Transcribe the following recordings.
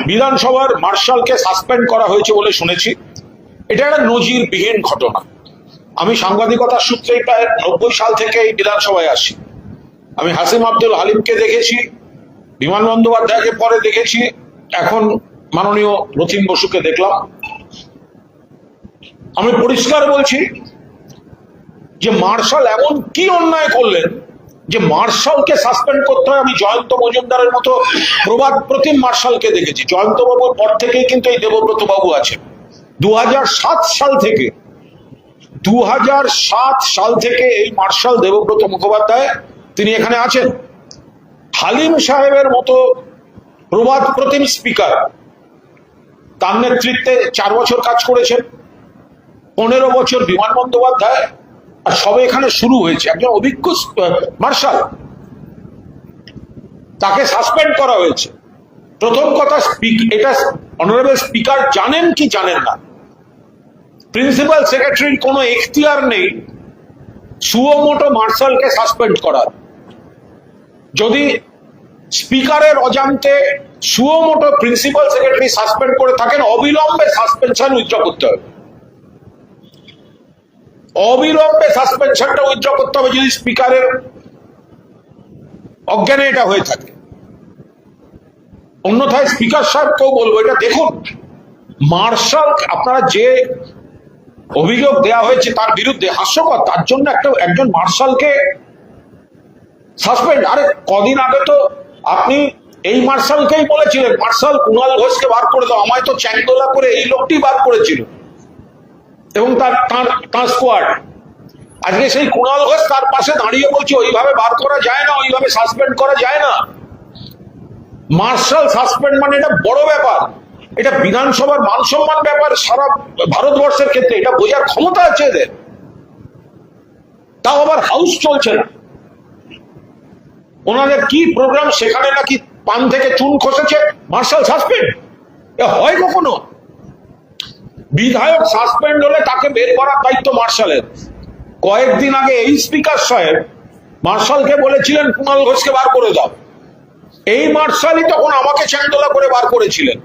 বিধানসভার মার্শালকে সাসপেন্ড করা হয়েছে বলে শুনেছি। এটা একটা নজিরবিহীন ঘটনা। আমি সাংবাদিকতার সূত্রে প্রায় 90 সাল থেকে এই বিধানসভায় আসি। আমি হাসিম আব্দুল হালিমকে দেখেছি, বিমান বন্দ্যোপাধ্যায়কে পরে দেখেছি, এখন মাননীয় রতিন বসুকে দেখলাম। আমি পরিষ্কার বলছি যে মার্শাল এমন কি অন্যায় করলেন যে মার্শালকে সাসপেন্ড করতে হয়। আমি জয়ন্ত মজুমদারের মতো প্রবাদ প্রতিম মার্শালকে দেখেছি। জয়ন্ত বাবুর পর থেকেই কিন্তু এই দেবব্রত বাবু আছেন। 2007 সাল থেকে এই মার্শাল দেবব্রত মুখোপাধ্যায় তিনি এখানে আছেন। হালিম সাহেবের মতো প্রবাদ প্রতিম স্পিকার তার নেতৃত্বে 4 বছর কাজ করেছেন, 15 বছর বিমান বন্দ্যোপাধ্যায়, আর সবে এখানে শুরু হয়েছে একজন অভিজ্ঞ মার্শাল, তাকে সাসপেন্ড করা হয়েছে। প্রথম কথা, এটা অনারেবল স্পিকার জানেন কি জানেন না, প্রিন্সিপাল সেক্রেটারির কোনো এখতিয়ার নেই সুমোটো মার্শালকে সাসপেন্ড করার। যদি স্পিকারের অজান্তে সুমোটো প্রিন্সিপাল সেক্রেটারি সাসপেন্ড করে থাকেন, অবিলম্বে সাসপেনশন উইথড্র করতে হবে। অবিলম্বে সাসপেনশনটা উইথড্র করতে হবে যদি স্পিকারের অজ্ঞানে এটা হয়ে থাকে। অন্যথায় স্পিকার সাহেবকেও বলবো, এটা দেখুন, মার্শাল আপনারা যে অভিযোগ দেয়া হয়েছে তার বিরুদ্ধে, হাস্যকর, তার জন্য একজন মার্শালকে সাসপেন্ড। আরে কদিন আগে তো আপনি এই মার্শালকেই বলেছিলেন, মার্শাল কুণাল ঘোষকে বার করে দাও। আমায় তো চ্যাংদোলা করে এই লোকটি বার করেছিল এবং তার স্কোয়াড। আজকে সেই কুণাল ঘোষ তার পাশে দাঁড়িয়ে বলছে ওইভাবে বার করা যায় না, ওইভাবে সাসপেন্ড করা যায় না। মার্শাল সাসপেন্ড মানে এটা বড় ব্যাপার, এটা বিধানসভার মান সম্মান ব্যাপার সারা ভারতবর্ষের ক্ষেত্রে। এটা বোঝার ক্ষমতা আছে এদের, তাও আবার হাউস চলছে না। ওনাদের কি প্রোগ্রাম, সেখানে নাকি পান থেকে চুন খসেছে, মার্শাল সাসপেন্ড? হয় কখনো? বিধায়ক সাসপেন্ড হলে তাকে বের করার দায়িত্ব মার্শালের। কয়েকদিন আগে এই স্পিকার সাহেব মার্শালকে বলেছিলেন কুণাল ঘোষকে বার করে দাও। এই মার্শালই তখন আমাকে চ্যাংদোলা করে বার করেছিলেন।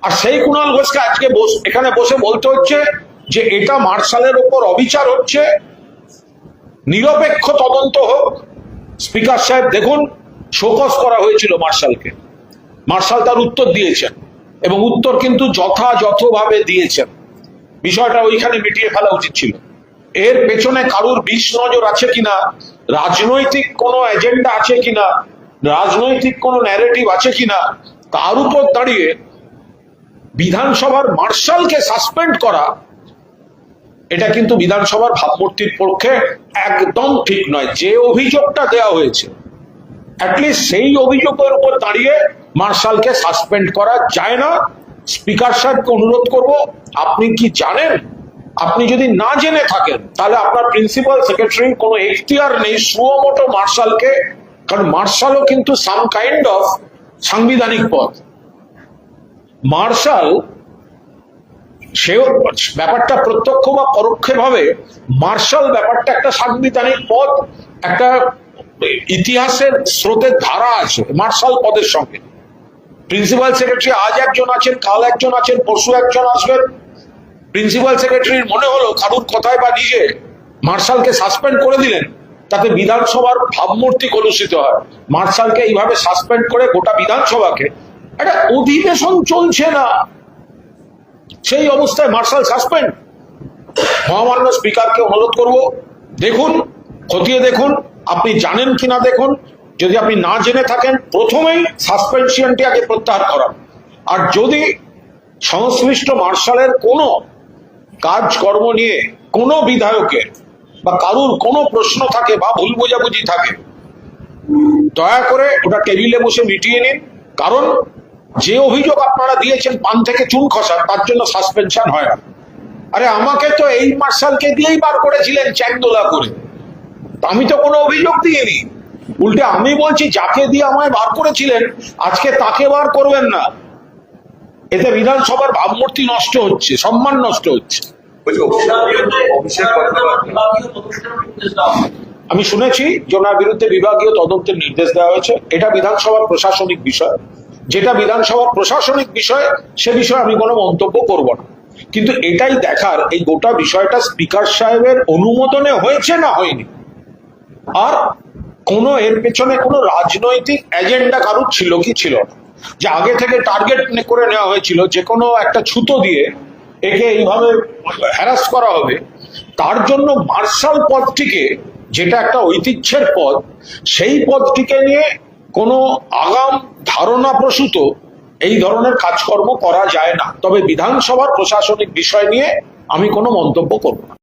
আর সেই কুণাল ঘোষকে আজকে এখানে বসে বলতে হচ্ছে যে এটা মার্শালের উপর অবিচার হচ্ছে, নিরপেক্ষ তদন্ত হোক। স্পিকার সাহেব দেখুন, শোকজ করা হয়েছিল মার্শালকে, মার্শাল তার উত্তর দিয়েছেন এবং উত্তর কিন্তু যথাযথভাবে দিয়েছেন। বিষয়টা ওইখানে মিটিয়ে ফেলা উচিত ছিল। এর পেছনে কারুর বিষ নজর আছে কিনা, রাজনৈতিক কোনো এজেন্ডা আছে কিনা, রাজনৈতিক কোনো ন্যারেটিভ আছে কিনা, তার উপর দাঁড়িয়ে বিধানসভার মার্শালকে সাসপেন্ড করা, এটা কিন্তু বিধানসভার ভাবমূর্তির পক্ষে একদম ঠিক নয়। যে অভিযোগটা দেওয়া হয়েছে, অ্যাটলিস্ট সেই অভিযোগের উপর দাঁড়িয়ে মার্শালকে সাসপেন্ড করা যায় না। স্পিকার সাহেবকে অনুরোধ করব, আপনি কি জানেন? আপনি যদি না জেনে থাকেন তাহলে আপনার প্রিন্সিপাল সেক্রেটারির কোনো এখতিয়ার নেই সুমোটো মার্শালকে, কারণ মার্শালও কিন্তু সাম কাইন্ড অফ সাংবিধানিক পদ। মার্শাল সেও ব্যাপারটা প্রত্যক্ষ বা পরোক্ষভাবে, মার্শাল ব্যাপারটা একটা সাংবিধানিক পদ, একটা ইতিহাসের স্রোতের ধারা আছে মার্শাল পদের সঙ্গে। প্রিন্সিপাল সেক্রেটারি আজ একজন আছেন, কাল একজন আছেন, পরশু একজন আসবেন। প্রিন্সিপাল সেক্রেটারির মনে হলো কারুর কথায় বা নিজে মার্শালকে সাসপেন্ড করে দিলেন, তাতে বিধানসভার ভাবমূর্তি কলুষিত হয়। মার্শালকে এইভাবে সাসপেন্ড করে গোটা বিধানসভাকে, একটা অধিবেশন চলছে না সেই অবস্থায় মার্শাল সাসপেন্ড। মহামান্য স্পিকারকে অনুরোধ করব, দেখুন, খতিয়ে দেখুন, আপনি জানেন কিনা দেখুন। যদি আপনি না জেনে থাকেন, প্রথমেই সাসপেনশনটি আগে প্রত্যাহার করান। আর যদি সংশ্লিষ্ট মার্শালের কোনো কাজকর্ম নিয়ে কোনো বিধায়কের বা কারুর কোনো প্রশ্ন থাকে বা ভুল বোঝাবুঝি থাকে, দয়া করে ওটা টেবিলে বসে মিটিয়ে নিন। কারণ যে অভিযোগ আপনারা দিয়েছেন পান থেকে চুন খসার, তার জন্য সাসপেনশন হয় না। আরে আমাকে তো এই মার্শালকে দিয়েই বার করেছিলেন চ্যাংদোলা করে, আমি তো কোনো অভিযোগ দিইনি। উল্টে আমি বলছি যাকে দিয়ে আমায় বার করেছিলেন আজকে তাকে বার করবেন না। এতে বিধানসভার ভাবমূর্তি নষ্ট হচ্ছে, সম্মান নষ্ট হচ্ছে। আমি শুনেছি যে ওনার বিরুদ্ধে বিভাগীয় তদন্তের নির্দেশ দেওয়া হয়েছে। এটা বিধানসভার প্রশাসনিক বিষয়, যেটা বিধানসভার প্রশাসনিক বিষয়, সে বিষয়ে আমি কোনো মন্তব্য করব না। কিন্তু এটাই দেখার, এই গোটা বিষয়টা স্পিকার সাহেবের অনুমোদনে হয়েছে না হয়নি, আর এর পেছনে কোনো রাজনৈতিক এজেন্ডা কারুর ছিল কি ছিল না, যে আগে থেকে টার্গেট করে নেওয়া হয়েছিল যে কোনো একটা ছুতো দিয়ে একে এইভাবে হ্যারাস করা হবে, তার জন্য মার্শাল পদটিকে, যেটা একটা ঐতিহ্যের পদ, সেই পদটিকে নিয়ে কোনো আগাম ধারণা প্রসূত এই ধরনের কাজকর্ম করা যায় না। তবে বিধানসভার প্রশাসনিক বিষয় নিয়ে আমি কোনো মন্তব্য করব না।